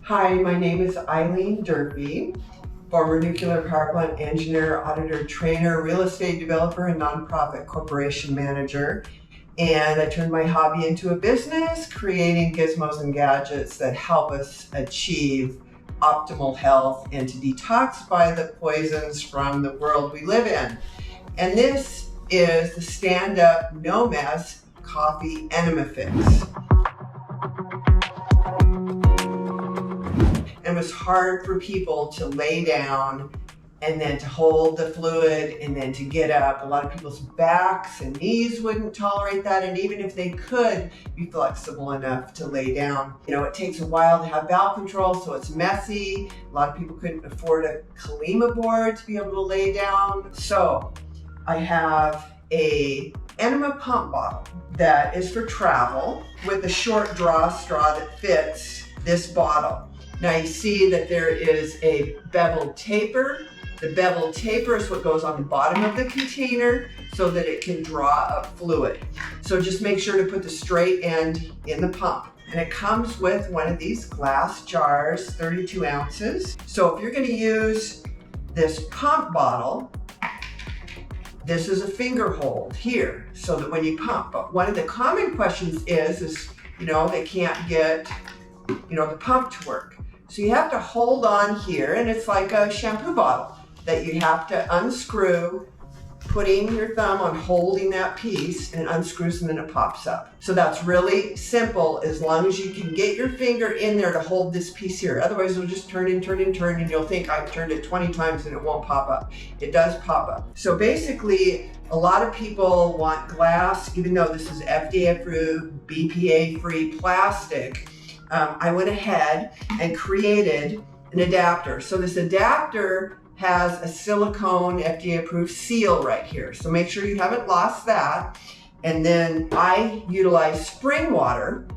Hi, my name is Eileen Durfee, former nuclear power plant engineer, auditor, trainer, real estate developer, and nonprofit corporation manager. And I turned my hobby into a business, creating gizmos and gadgets that help us achieve optimal health and to detoxify the poisons from the world we live in. And this is the stand-up, no mess coffee Enema Fix. And it was hard for people to lay down and then to hold the fluid and then to get up. A lot of people's backs and knees wouldn't tolerate that, and even if they could be flexible enough to lay down. You know, it takes a while to have bowel control, so it's messy. A lot of people couldn't afford a Colema Board to be able to lay down. So I have a Enema Pump Bottle that is for travel with a short draw straw that fits this bottle. Now you see that there is a beveled taper. The beveled taper is what goes on the bottom of the container so that it can draw up fluid. So just make sure to put the straight end in the pump. And it comes with one of these glass jars, 32 ounces. So if you're gonna use this pump bottle, this is a finger hold here so that when you pump. But one of the common questions is they can't get, the pump to work. So you have to hold on here, and it's like a shampoo bottle that you have to unscrew, putting your thumb on holding that piece, and it unscrews and then it pops up. So that's really simple as long as you can get your finger in there to hold this piece here. Otherwise it'll just turn and turn and turn, and you'll think I've turned it 20 times and it won't pop up. It does pop up. So basically, a lot of people want glass, even though this is FDA approved, BPA free plastic. I went ahead and created an adapter. So this adapter has a silicone FDA approved seal right here. So make sure you haven't lost that. And then I utilize spring water,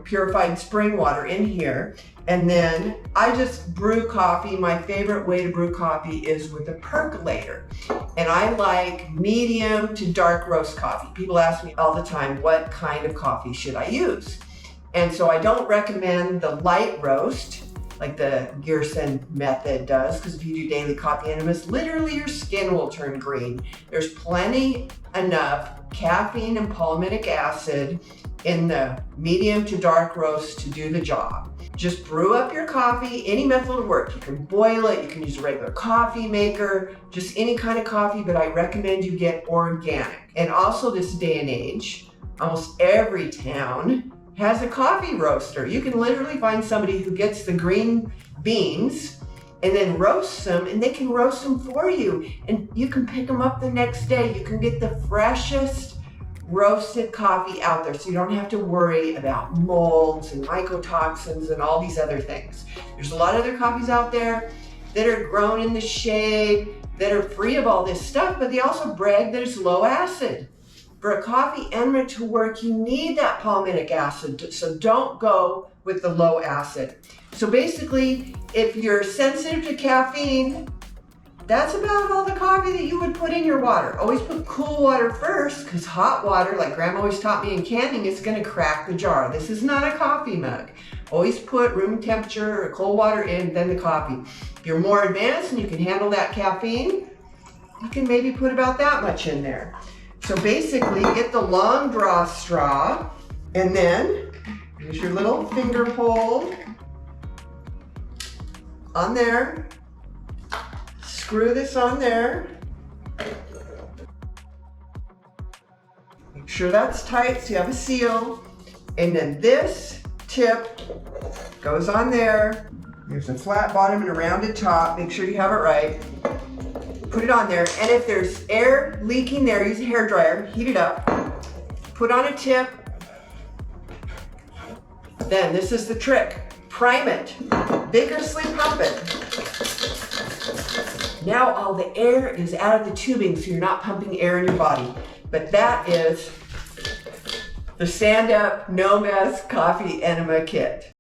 purified spring water in here. And then I just brew coffee. My favorite way to brew coffee is with a percolator. And I like medium to dark roast coffee. People ask me all the time, what kind of coffee should I use? And so I don't recommend the light roast like the Gerson method does, because if you do daily coffee enemas, literally your skin will turn green. There's plenty enough caffeine and palmitic acid in the medium to dark roast to do the job. Just brew up your coffee. Any method will work. You can boil it, you can use a regular coffee maker, just any kind of coffee, but I recommend you get organic. And also this day and age, almost every town has a coffee roaster. You can literally find somebody who gets the green beans and then roasts them, and they can roast them for you. And you can pick them up the next day. You can get the freshest roasted coffee out there, so you don't have to worry about molds and mycotoxins and all these other things. There's a lot of other coffees out there that are grown in the shade, that are free of all this stuff, but they also brag that it's low acid. For a coffee enema to work, you need that palmitic acid, so don't go with the low acid. So basically, if you're sensitive to caffeine, that's about all the coffee that you would put in your water. Always put cool water first, because hot water, like Grandma always taught me in canning, is gonna crack the jar. This is not a coffee mug. Always put room temperature or cold water in, then the coffee. If you're more advanced and you can handle that caffeine, you can maybe put about that much in there. So basically, get the long draw straw, and then use your little finger hold on there. Screw this on there. Make sure that's tight so you have a seal. And then this tip goes on there. There's a flat bottom and a rounded top. Make sure you have it right. Put it on there, and if there's air leaking there, use a hairdryer, heat it up, put on a tip. Then this is the trick, prime it, vigorously pump it. Now all the air is out of the tubing, so you're not pumping air in your body. But that is the stand-up, no mess coffee enema kit.